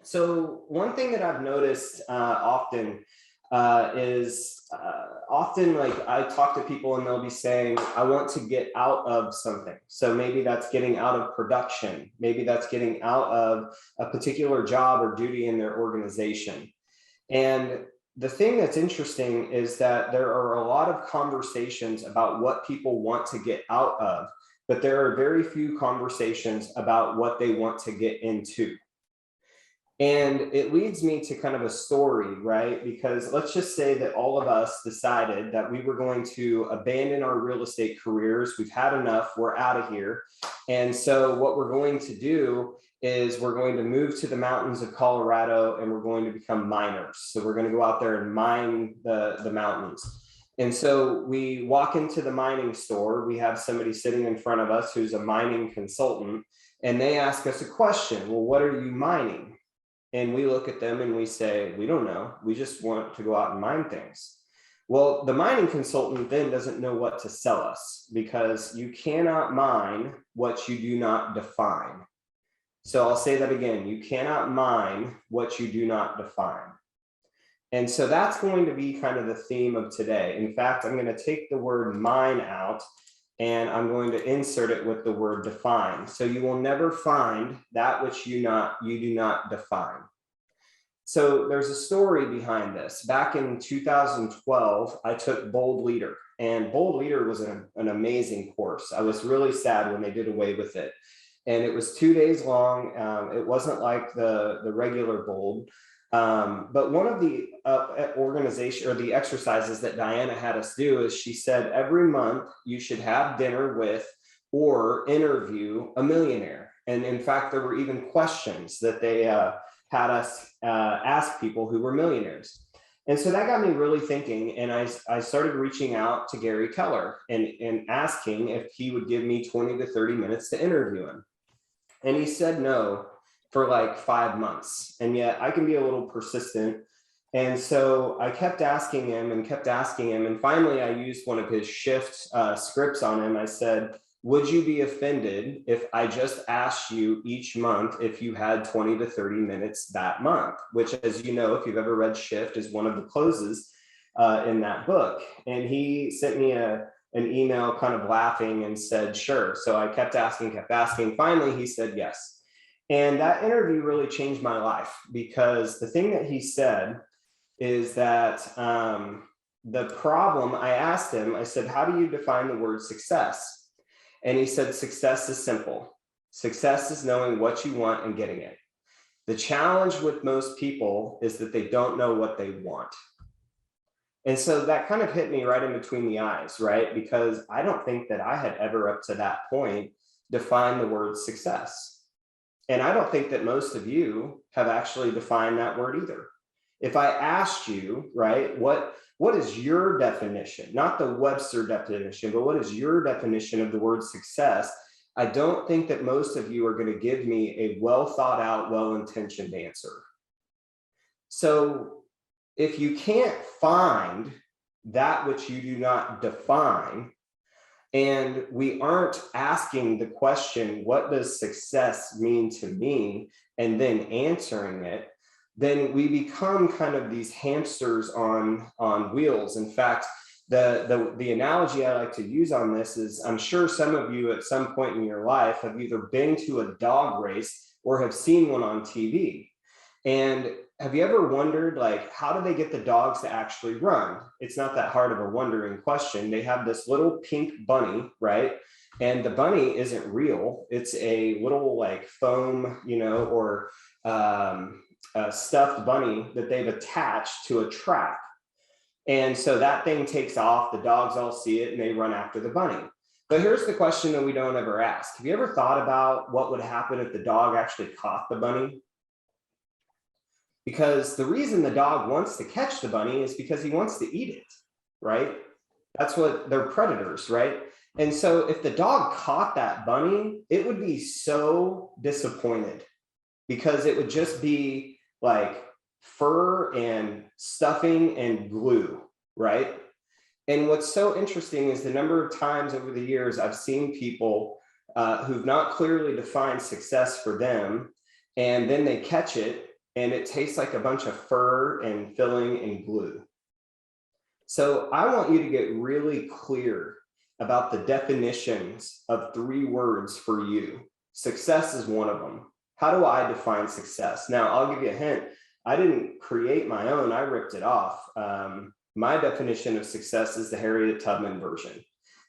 So one thing that I've noticed often is often like I talk to people and they'll be saying, I want to get out of something. So maybe that's getting out of production. Maybe that's getting out of a particular job or duty in their organization. And the thing that's interesting is that there are a lot of conversations about what people want to get out of, but there are very few conversations about what they want to get into. And it leads me to kind of a story, right? Because let's just say that all of us decided that we were going to abandon our real estate careers. We've had enough, we're out of here. And so, what we're going to do is we're going to move to the mountains of Colorado and we're going to become miners. So, we're going to go out there and mine the mountains. And so we walk into the mining store. We have somebody sitting in front of us who's a mining consultant, and they ask us a question. Well, what are you mining? And we look at them and we say, we don't know. We just want to go out and mine things. Well, the mining consultant then doesn't know what to sell us because you cannot mine what you do not define. So I'll say that again. You cannot mine what you do not define. And so that's going to be kind of the theme of today. In fact, I'm going to take the word mine out and I'm going to insert it with the word define. So you will never find that which you do not define. So there's a story behind this. Back in 2012, I took Bold Leader, and Bold Leader was an amazing course. I was really sad when they did away with it. And it was 2 days long. It wasn't like the regular Bold. But one of the organization or the exercises that Diana had us do is she said every month you should have dinner with or interview a millionaire. And in fact, there were even questions that they had us ask people who were millionaires. And so that got me really thinking. And I started reaching out to Gary Keller and asking if he would give me 20 to 30 minutes to interview him. And he said no for like 5 months. And yet I can be a little persistent. And so I kept asking him and kept asking him. And finally, I used one of his shift scripts on him. I said, would you be offended if I just asked you each month if you had 20 to 30 minutes that month? Which, as you know, if you've ever read Shift, is one of the closes in that book. And he sent me an email kind of laughing and said, sure. So I kept asking, kept asking. Finally, he said yes. And that interview really changed my life because the thing that he said is that the problem, I asked him, I said, how do you define the word success? And he said, success is simple. Success is knowing what you want and getting it. The challenge with most people is that they don't know what they want. And so that kind of hit me right in between the eyes, right? Because I don't think that I had ever up to that point defined the word success. And I don't think that most of you have actually defined that word either. If I asked you, right, what is your definition, not the Webster definition, but what is your definition of the word success? I don't think that most of you are going to give me a well thought out, well-intentioned answer. So if you can't find that which you do not define, and we aren't asking the question, what does success mean to me? And then answering it, then we become kind of these hamsters on wheels. In fact, the analogy I like to use on this is I'm sure some of you at some point in your life have either been to a dog race or have seen one on TV. And have you ever wondered, like, how do they get the dogs to actually run? It's not that hard of a wondering question. They have this little pink bunny, right? And the bunny isn't real. It's a little like foam, or a stuffed bunny that they've attached to a track. And so that thing takes off, the dogs all see it, and they run after the bunny. But here's the question that we don't ever ask. Have you ever thought about what would happen if the dog actually caught the bunny? Because the reason the dog wants to catch the bunny is because he wants to eat it, right? That's what they're predators, right? And so if the dog caught that bunny, it would be so disappointed because it would just be like fur and stuffing and glue, right? And what's so interesting is the number of times over the years I've seen people who've not clearly defined success for them, and then they catch it and it tastes like a bunch of fur and filling and glue. So I want you to get really clear about the definitions of 3 words for you. Success is one of them. How do I define success? Now, I'll give you a hint. I didn't create my own, I ripped it off. My definition of success is the Harriet Tubman version,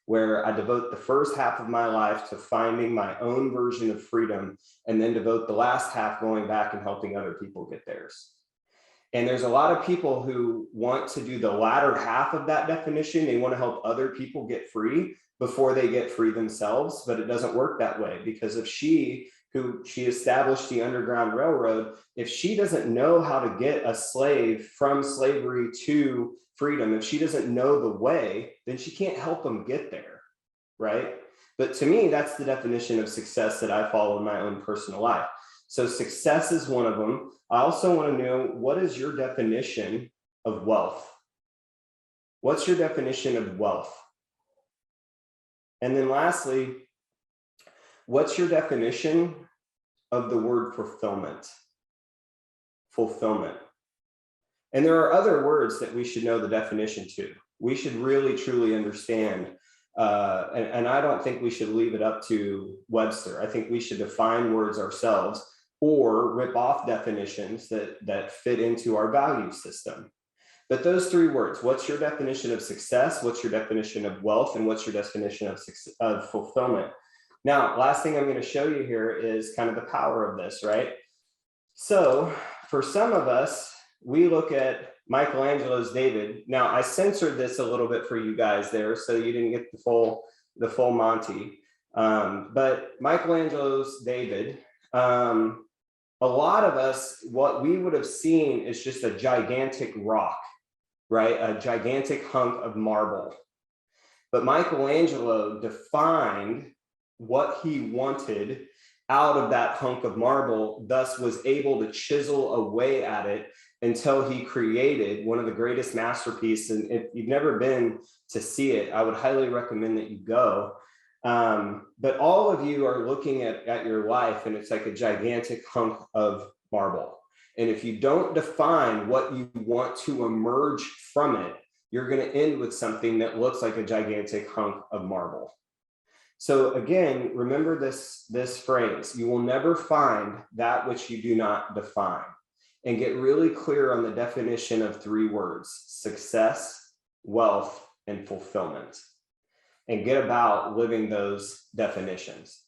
where I devote the first half of my life to finding my own version of freedom, and then devote the last half going back and helping other people get theirs. And there's a lot of people who want to do the latter half of that definition. They want to help other people get free before they get free themselves, but it doesn't work that way, because if she established the Underground Railroad, if she doesn't know how to get a slave from slavery to freedom, if she doesn't know the way, then she can't help them get there, right? But to me, that's the definition of success that I follow in my own personal life. So success is one of them. I also want to know, what is your definition of wealth? What's your definition of wealth? And then lastly, what's your definition of the word fulfillment? Fulfillment. And there are other words that we should know the definition to. We should really, truly understand. And I don't think we should leave it up to Webster. I think we should define words ourselves, or rip off definitions that fit into our value system. But those 3 words, what's your definition of success? What's your definition of wealth? And what's your definition of fulfillment? Now, last thing I'm going to show you here is kind of the power of this, right? So for some of us, we look at Michelangelo's David. Now, I censored this a little bit for you guys there, so you didn't get the full Monty. But Michelangelo's David, a lot of us, what we would have seen is just a gigantic rock, right? A gigantic hunk of marble. But Michelangelo defined what he wanted out of that hunk of marble, thus was able to chisel away at it until he created one of the greatest masterpieces. And if you've never been to see it, I would highly recommend that you go. But all of you are looking at your life, and it's like a gigantic hunk of marble. And if you don't define what you want to emerge from it, you're going to end with something that looks like a gigantic hunk of marble. So again, remember this phrase: you will never find that which you do not define. And get really clear on the definition of 3 words: success, wealth, and fulfillment. And get about living those definitions.